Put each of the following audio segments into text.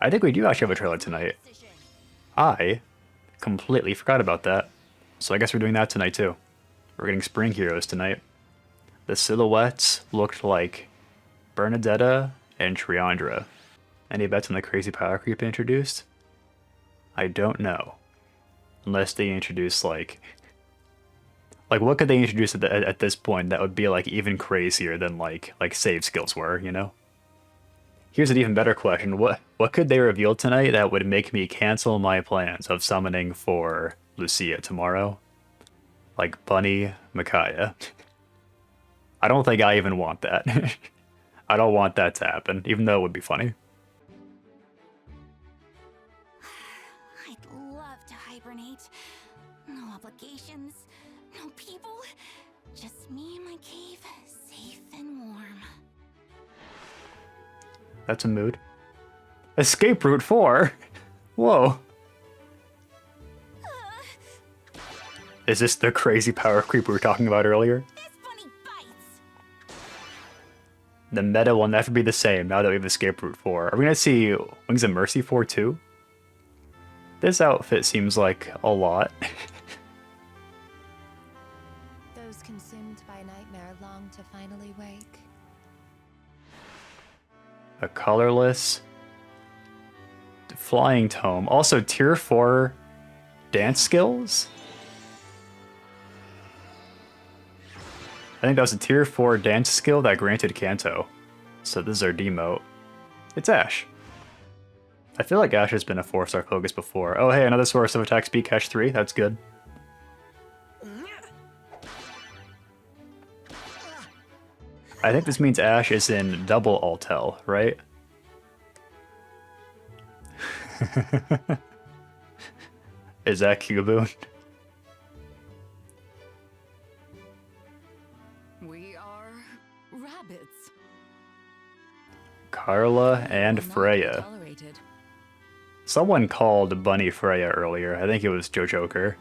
I think we do actually have a trailer tonight. I completely forgot about that. So I guess we're doing that tonight too. We're getting Spring Heroes tonight. The silhouettes looked like Bernadetta and Triandre. Any bets on the crazy power creep they introduced? I don't know. Unless they introduce like what could they introduce at this point that would be like even crazier than like save skills were, you know? Here's an even better question. What could they reveal tonight that would make me cancel my plans of summoning for Lucia tomorrow? Like Bunny Micaiah. I don't think I even want that. I don't want that to happen, even though it would be funny. I'd love to hibernate. No obligations, no people, just me in my cave, safe and warm. That's a mood. Escape Route 4? Whoa. Is this the crazy power creep we were talking about earlier? This bunny bites. The meta will never be the same now that we have Escape Route 4. Are we gonna see Wings of Mercy 4 too? This outfit seems like a lot. Those consumed by nightmare long to finally wake. A colorless flying tome. Also tier 4 dance skills? I think that was a tier 4 dance skill that granted Kanto. So this is our demote. It's Ashe. I feel like Ashe has been a 4-star focus before. Oh hey, another source of attack Spd Catch 3. That's good. I think this means Ashe is in double Altel, right? Is that Cuboon? We are rabbits. Karla and Freyja. Tolerated. Someone called Bunny Freyja earlier. I think it was Joe Joker.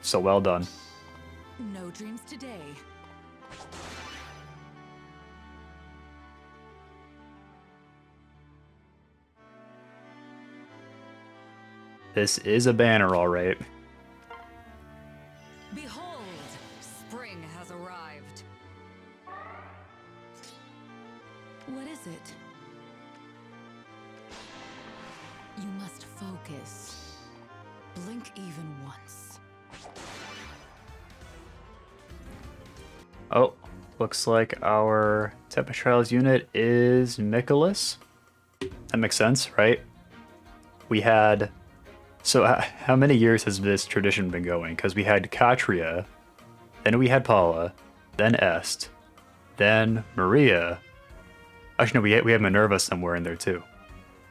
So well done. No dreams today. This is a banner, alright. Behold, spring has arrived. What is it? You must focus. Blink even once. Oh, looks like our Tempest Trials unit is Nicholas. That makes sense, right? We had... So how many years has this tradition been going? Because we had Katria, then we had Paula, then Est, then Maria. Actually, no, we have Minerva somewhere in there too.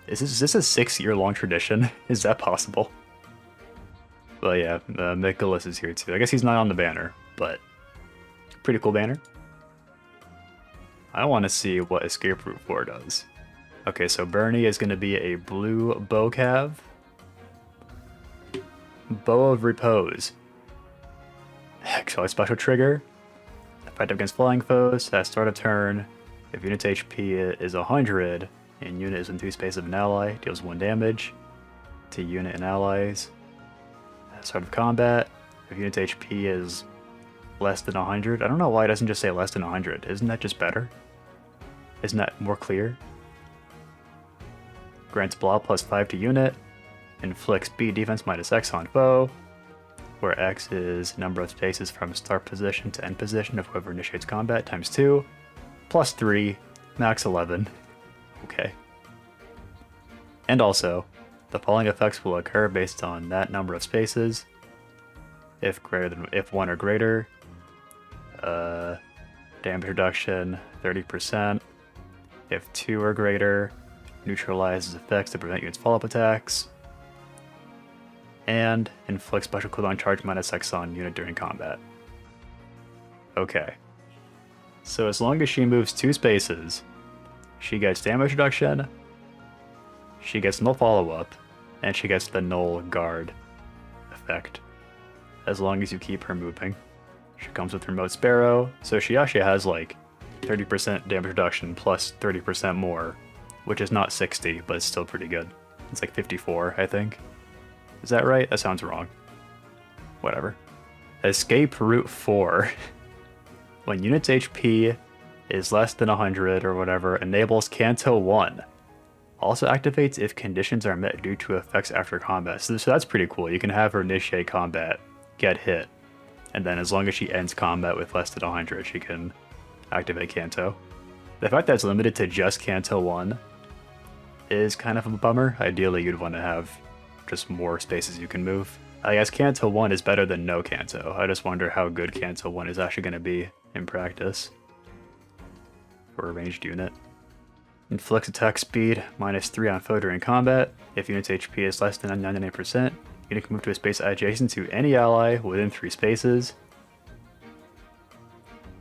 Is this a 6-year-long tradition? Is that possible? Well, yeah, Nicholas is here too. I guess he's not on the banner, but pretty cool banner. I want to see what Escape Route 4 does. Okay, so Bernie is going to be a blue Bocav. Bow of Repose. Actually, special trigger. Effective against flying foes. At start of turn, if unit's HP is 100 and unit is in 2 space of an ally, deals 1 damage to unit and allies. At start of combat, if unit's HP is less than 100. I don't know why it doesn't just say less than 100. Isn't that just better? Isn't that more clear? Grants blah +5 to unit. Inflicts B defense -X on foe, where X is number of spaces from start position to end position of whoever initiates combat times 2, +3, max 11. Okay. And also, the following effects will occur based on that number of spaces. If 1 or greater, damage reduction 30%. If 2 or greater, neutralizes effects to prevent units follow-up attacks. And inflict special cooldown charge -X on unit during combat. Okay. So as long as she moves 2 spaces, she gets damage reduction, she gets no follow-up, and she gets the null guard effect. As long as you keep her moving. She comes with Remote Sparrow, so she actually has like 30% damage reduction plus 30% more, which is not 60, but it's still pretty good. It's like 54, I think. Is that right? That sounds wrong. Whatever. Escape Route 4. When unit's HP is less than 100 or whatever, enables Canto 1. Also activates if conditions are met due to effects after combat. So that's pretty cool. You can have her initiate combat, get hit, and then as long as she ends combat with less than 100, she can activate Canto. The fact that it's limited to just Canto 1 is kind of a bummer. Ideally, you'd want to have just more spaces you can move. I guess Canto 1 is better than no Canto. I just wonder how good Canto 1 is actually going to be in practice for a ranged unit. Inflicts attack speed -3 on foe during combat. If unit's HP is less than 99%, unit can move to a space adjacent to any ally within 3 spaces.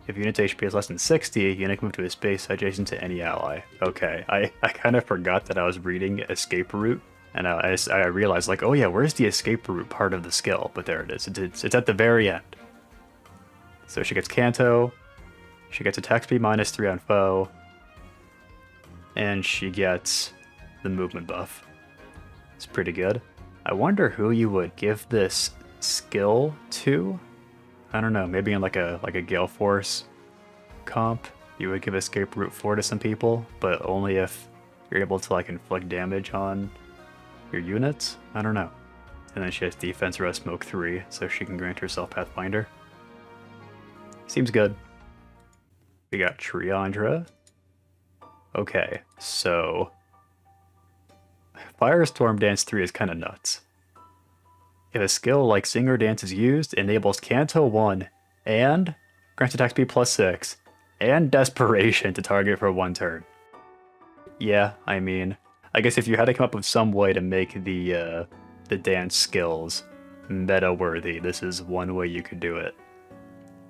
If unit's HP is less than 60, unit can move to a space adjacent to any ally. Okay, I kind of forgot that I was reading escape route, and I realized, like, oh yeah, where's the escape route part of the skill? But there it is. It's at the very end. So she gets Canto, she gets attack speed -3 on foe, and she gets the movement buff. It's pretty good. I wonder who you would give this skill to. I don't know, maybe in like a Gale Force comp, you would give Escape Route 4 to some people, but only if you're able to like inflict damage on your units? I don't know. And then she has Defense Rest Smoke 3, so she can grant herself Pathfinder. Seems good. We got Triandre. Okay, so Firestorm Dance 3 is kind of nuts. If a skill like Singer Dance is used, enables Canto 1 and grants attack speed +6 and Desperation to target for 1 turn. Yeah, I mean, I guess if you had to come up with some way to make the dance skills meta-worthy, this is one way you could do it.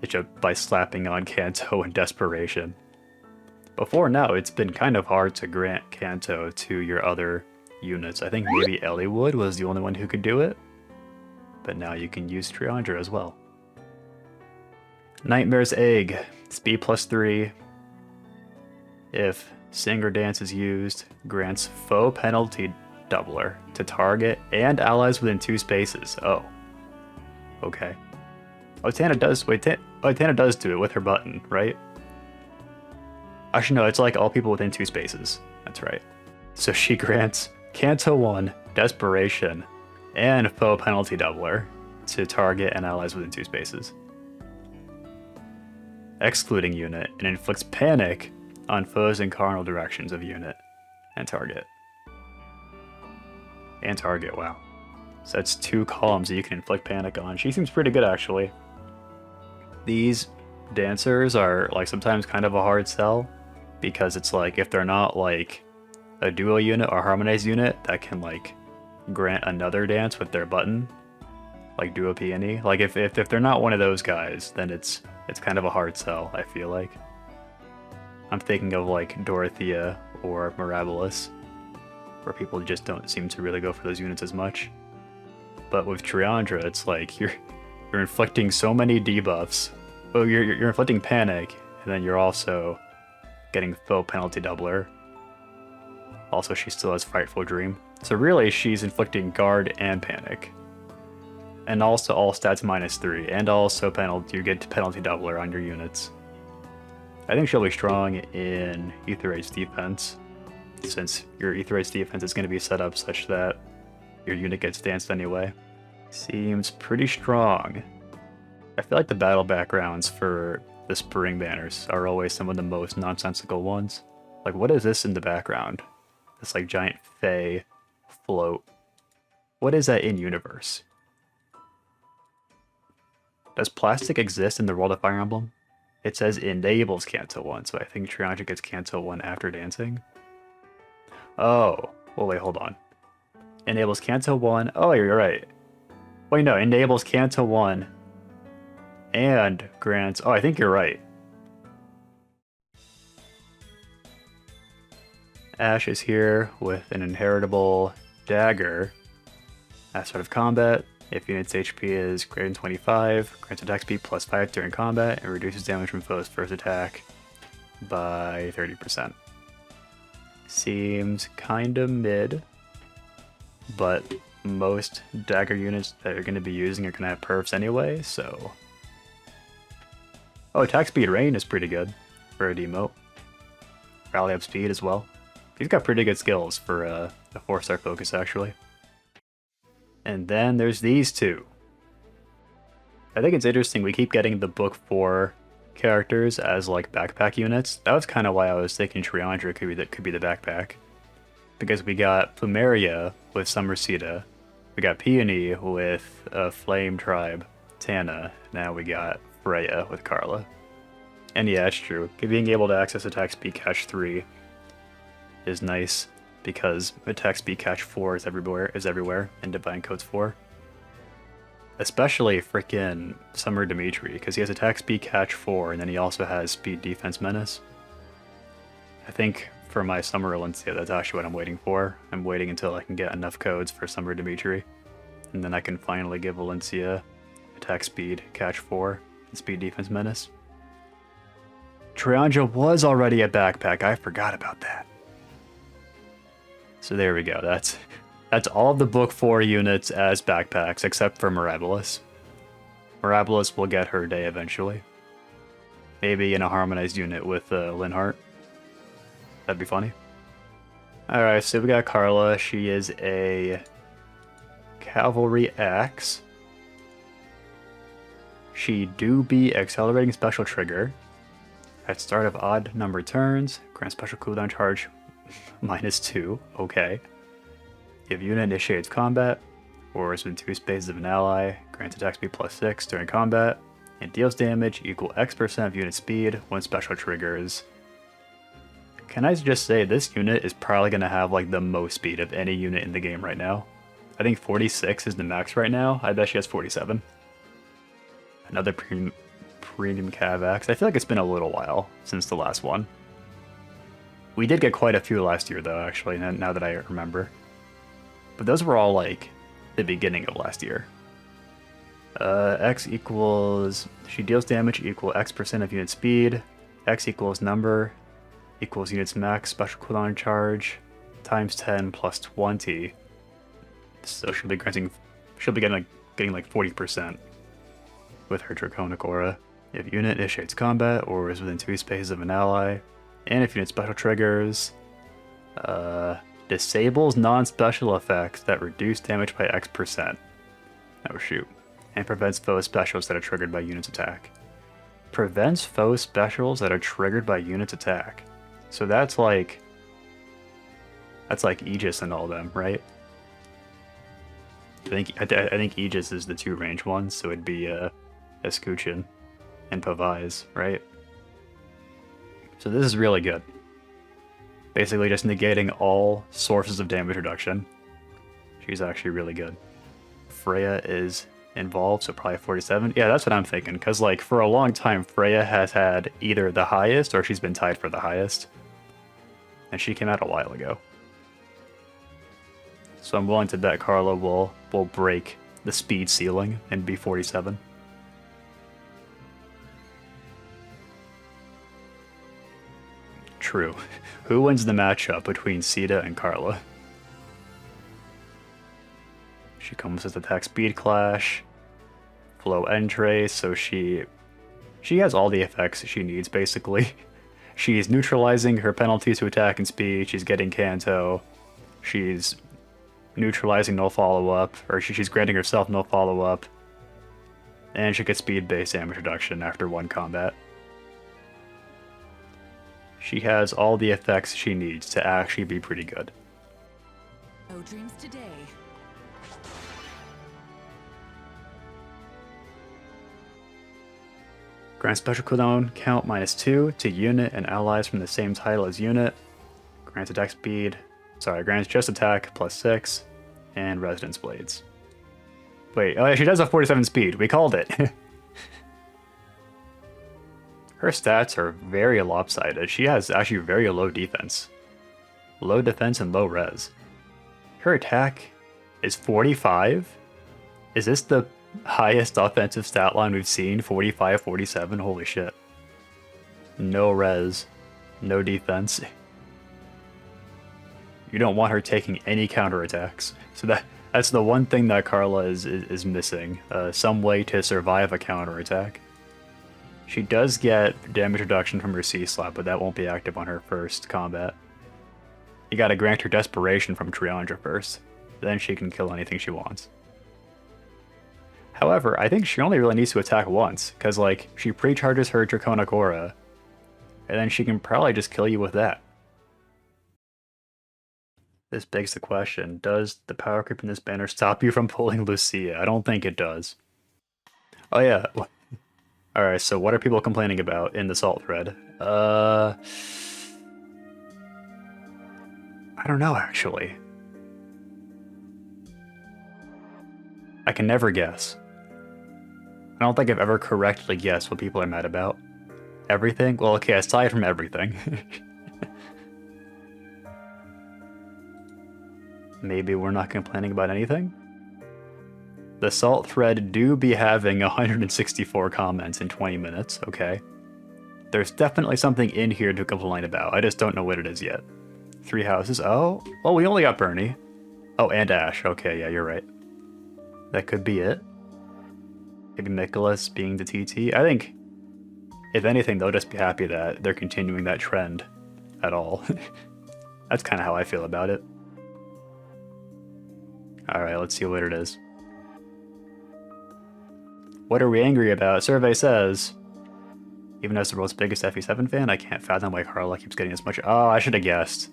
It's just by slapping on Canto and Desperation. Before now, it's been kind of hard to grant Canto to your other units. I think maybe Eliwood was the only one who could do it, but now you can use Triandre as well. Nightmare's Egg, speed +3. If Singer Dance is used, grants foe penalty doubler to target and allies within 2 spaces. Oh, okay. Oh, Tana does. Wait, Tana does do it with her button, right? Actually, no, it's like all people within 2 spaces. That's right. So she grants Canto 1, Desperation, and foe penalty doubler to target and allies within 2 spaces. Excluding unit, and inflicts panic on foes in cardinal directions of unit and target. And target, wow. So that's 2 columns that you can inflict panic on. She seems pretty good, actually. These dancers are like sometimes kind of a hard sell, because it's like if they're not like a duo unit or harmonized unit that can like grant another dance with their button, like duo peony. Like if they're not one of those guys, then it's kind of a hard sell, I feel like. I'm thinking of like Dorothea or Mirabilis, where people just don't seem to really go for those units as much. But with Triandre, it's like you're inflicting so many debuffs. Oh, you're inflicting panic, and then you're also getting foe penalty doubler. Also, she still has Frightful Dream. So really, she's inflicting guard and panic. And also all stats -3, and also penalty. You get penalty doubler on your units. I think she'll be strong in Aether-Aid's defense, since your Aether-Aid's defense is going to be set up such that your unit gets danced anyway. Seems pretty strong. I feel like the battle backgrounds for the spring banners are always some of the most nonsensical ones. Like, what is this in the background? This like giant Fey float. What is that in universe? Does plastic exist in the world of Fire Emblem? It says enables Canto 1, so I think Triandre gets Canto 1 after dancing. Oh, well wait, hold on. Enables Canto 1, oh you're right. Wait no, enables Canto 1 and grants, oh I think you're right. Ashe is here with an inheritable dagger. At start of combat, if unit's HP is greater than 25, grants attack speed +5 during combat and reduces damage from foe's first attack by 30%. Seems kinda mid. but most dagger units that you're going to be using are going to have perfs anyway, so... Oh, attack speed rain is pretty good for a demote. Rally up speed as well. He's got pretty good skills for a 4-star focus, actually. And then there's these two. I think it's interesting we keep getting the book 4 characters as like backpack units. That was kind of why I was thinking Triandre could be the backpack. Because we got Plumeria with Summer Sita. We got Peony with Flame Tribe, Tana. Now we got Freyja with Karla. And yeah, it's true. Being able to access attack speed catch 3 is nice because attack speed catch 4 is everywhere in Divine Codes 4. Especially frickin' Summer Dimitri, because he has attack speed catch 4 and then he also has speed defense menace. I think for my Summer Valencia, that's actually what I'm waiting for. I'm waiting until I can get enough codes for Summer Dimitri, and then I can finally give Valencia attack speed catch 4 and speed defense menace. Triandre was already a backpack, I forgot about that. So there we go, that's all of the book 4 units as backpacks, except for Mirabilis. Mirabilis will get her day eventually. Maybe in a harmonized unit with Linhardt. That'd be funny. Alright, so we got Karla. She is a cavalry axe. She do be accelerating special trigger. At start of odd number turns, grant special cooldown charge -2. Okay. If unit initiates combat, or is within 2 spaces of an ally, grants attack speed +6 during combat, and deals damage equal X% of unit speed when special triggers. Can I just say this unit is probably going to have like the most speed of any unit in the game right now. I think 46 is the max right now. I bet she has 47. Another premium cav axe. I feel like it's been a little while since the last one. We did get quite a few last year though, actually, now that I remember. But those were all like the beginning of last year. X equals, she deals damage equal X% of unit speed. X equals number equals unit's max special cooldown charge times 10 plus 20. So she'll be getting like 40% with her Draconic Aura. If unit initiates combat or is within 2 spaces of an ally, and if unit special triggers, disables non-special effects that reduce damage by X%. Oh shoot. And prevents foe specials that are triggered by unit's attack. Prevents foe specials that are triggered by unit's attack. So that's like Aegis and all them, right? I think Aegis is the 2 range ones, so it'd be Escutcheon and Pavise, right? So this is really good. Basically just negating all sources of damage reduction. She's actually really good. Freyja is involved, so probably 47. Yeah, that's what I'm thinking, because like for a long time Freyja has had either the highest or she's been tied for the highest. And she came out a while ago. So I'm willing to bet Karla will break the speed ceiling and be 47. True. Who wins the matchup between Sita and Karla? She comes with attack speed clash, flow entry, so she has all the effects she needs basically. She's neutralizing her penalties to attack and speed, she's getting Kanto, she's neutralizing no follow-up, or she's granting herself no follow-up, and she gets speed-based damage reduction after 1 combat. She has all the effects she needs to actually be pretty good. No dreams today. Grant special cooldown count -2 to unit and allies from the same title as unit. Grants attack speed. Grants just attack +6 and Resonance Blades. Wait, oh yeah, she does have 47 speed. We called it. Her stats are very lopsided. She has actually very low defense. Low defense and low res. Her attack is 45? Is this the highest offensive stat line we've seen? 45, 47? Holy shit. No res. No defense. You don't want her taking any counterattacks. So that's the one thing that Karla is missing. Some way to survive a counterattack. She does get damage reduction from her C-Slap, but that won't be active on her first combat. You gotta grant her Desperation from Triandre first. Then she can kill anything she wants. However, I think she only really needs to attack once, because like, she pre-charges her Draconic Aura, and then she can probably just kill you with that. This begs the question, does the power creep in this banner stop you from pulling Lucia? I don't think it does. Oh yeah. Alright, so what are people complaining about in the Salt thread? I don't know, actually. I can never guess. I don't think I've ever correctly guessed what people are mad about. Everything? Well, okay, aside from everything. Maybe we're not complaining about anything? The Salt thread do be having 164 comments in 20 minutes, okay? There's definitely something in here to complain about, I just don't know what it is yet. 3 houses, oh, well we only got Bernie. Oh, and Ashe, okay, yeah, you're right. That could be it. Maybe Nicholas being the TT. I think, if anything, they'll just be happy that they're continuing that trend at all. That's kind of how I feel about it. Alright, let's see what it is. What are we angry about? Survey says, even as the world's biggest FE7 fan, I can't fathom why Karla keeps getting as much. Oh, I should have guessed.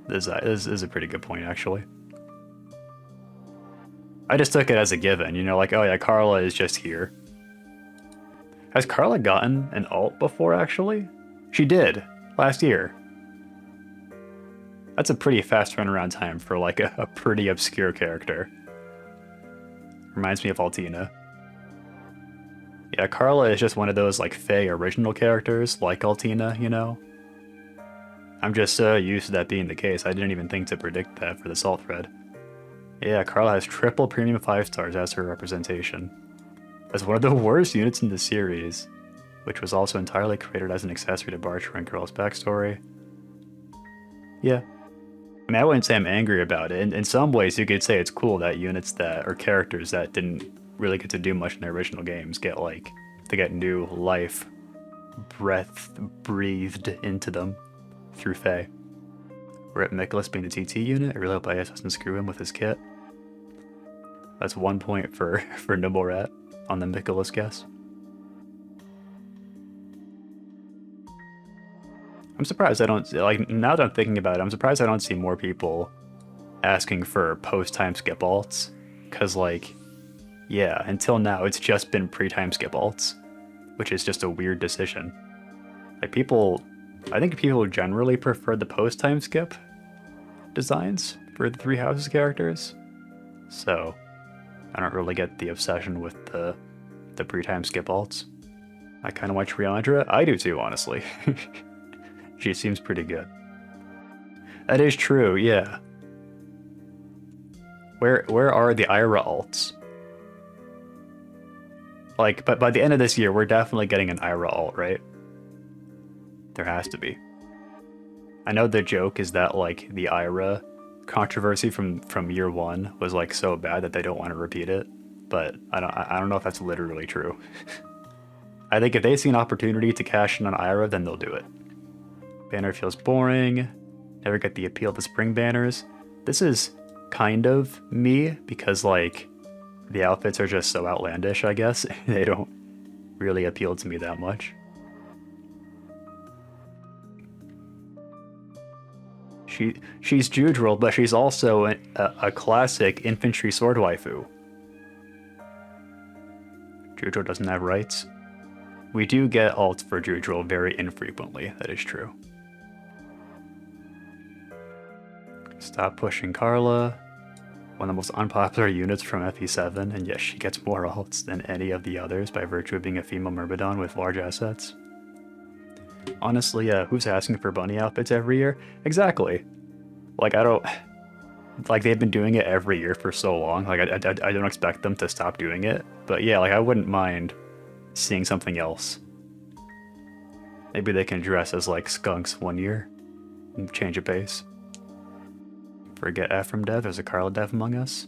This is a pretty good point, actually. I just took it as a given, you know, like, oh yeah, Karla is just here. Has Karla gotten an ult before, actually? She did, last year. That's a pretty fast turnaround time for, like, a pretty obscure character. Reminds me of Altina. Yeah, Karla is just one of those, like, Faye original characters, like Altina, you know? I'm just so used to that being the case, I didn't even think to predict that for the Salt thread. Yeah, Karla has triple premium 5 stars as her representation. As one of the worst units in the series, which was also entirely created as an accessory to Barcher and Girl's backstory. Yeah. I mean, I wouldn't say I'm angry about it. In some ways, you could say it's cool that units that, or characters that didn't really get to do much in their original games get, like, they get new life, breath breathed into them through Faye. Rip Nicholas being the TT unit. I really hope IS doesn't screw him with his kit. That's 1 point for Nibble Rat on the Nicholas guess. I'm surprised I don't, like, now that I'm thinking about it, I'm surprised I don't see more people asking for post-time skip alts. Cause, like, yeah, until now it's just been pre-time skip alts, which is just a weird decision. Like, I think people generally prefer the post-time skip designs for the 3 houses characters. So, I don't really get the obsession with the pre-time skip alts. I kind of want Triandre. I do too, honestly. She seems pretty good. That is true, yeah. Where are the Ira alts? Like, but by the end of this year, we're definitely getting an Ira alt, right? There has to be. I know the joke is that, like, the Ira controversy from year 1 was, like, so bad that they don't want to repeat it, but I don't know if that's literally true. I think if they see an opportunity to cash in on Ira, then they'll do it. Banner feels boring. Never get the appeal of the spring banners. This is kind of me, because, like, the outfits are just so outlandish, I guess. They don't really appeal to me that much. She's Judril, but she's also a classic infantry sword waifu. Judril doesn't have rights. We do get alts for Judril very infrequently, that is true. Stop pushing Karla. One of the most unpopular units from FE7, and yes, she gets more alts than any of the others by virtue of being a female Myrmidon with large assets. Honestly, who's asking for bunny outfits every year? Exactly. Like, I don't... Like, they've been doing it every year for so long. Like, I don't expect them to stop doing it. But yeah, like, I wouldn't mind seeing something else. Maybe they can dress as, like, skunks one year and change a pace. Forget F from dev, there's a Karla dev among us.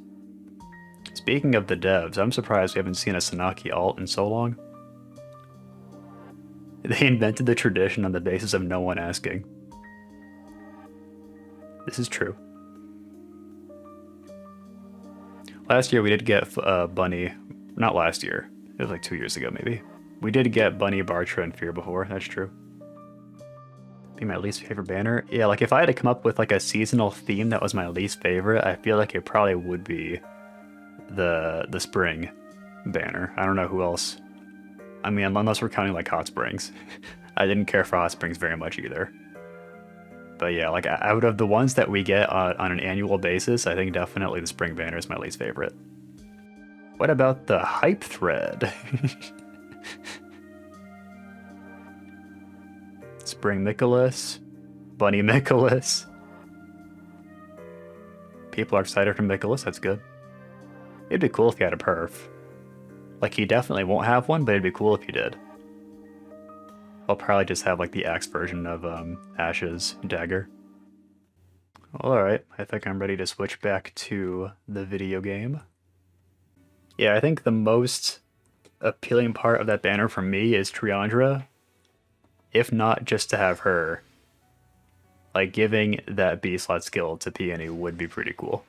Speaking of the devs, I'm surprised we haven't seen a Sanaki alt in so long. They invented the tradition on the basis of no one asking. This is true. Last year we did get Bunny, not last year, it was like 2 years ago maybe. We did get Bunny, Bartra, and Fear before, that's true. Be my least favorite banner? Yeah, like if I had to come up with like a seasonal theme that was my least favorite, I feel like it probably would be the spring banner. I don't know who else. I mean, unless we're counting like Hot Springs. I didn't care for Hot Springs very much either. But yeah, like out of the ones that we get on an annual basis, I think definitely the spring banner is my least favorite. What about the hype thread? Spring Nicholas, Bunny Nicholas. People are excited for Nicholas, that's good. It'd be cool if he had a perf. Like, he definitely won't have one, but it'd be cool if he did. I'll probably just have like the axe version of Ashe's dagger. Alright, I think I'm ready to switch back to the video game. Yeah, I think the most appealing part of that banner for me is Triandre. If not just to have her. Like, giving that B slot skill to Peony would be pretty cool.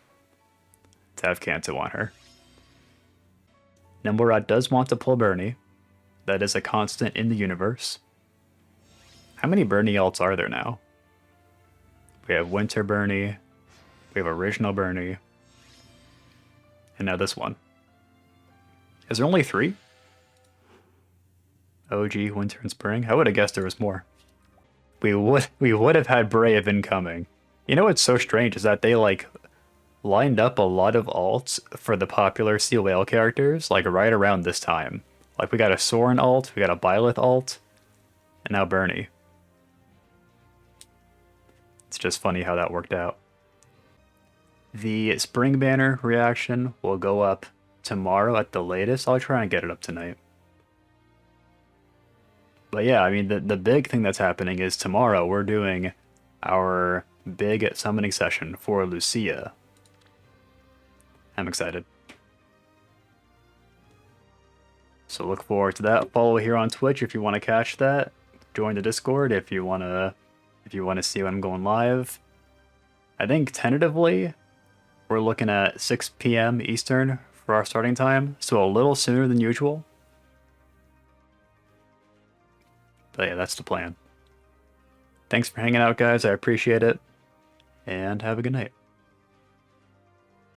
To have Kanto on her. Nimblerod does want to pull Bernie. That is a constant in the universe. How many Bernie alts are there now? We have Winter Bernie, we have Original Bernie, and now this one. Is there only 3? OG, Winter, and Spring? I would have guessed there was more. We would have had Brave incoming. You know what's so strange is that they like lined up a lot of alts for the popular Seal Whale characters like right around this time. Like we got a Soren alt, we got a Byleth alt, and now Bernie. It's just funny how that worked out. The spring banner reaction will go up tomorrow at the latest. I'll try and get it up tonight. But yeah, I mean, the big thing that's happening is tomorrow we're doing our big summoning session for Lucia. I'm excited. So look forward to that. Follow here on Twitch if you want to catch that. Join the Discord if you want to see when I'm going live. I think tentatively we're looking at 6 p.m. Eastern for our starting time, so a little sooner than usual. But yeah, that's the plan. Thanks for hanging out, guys. I appreciate it. And have a good night.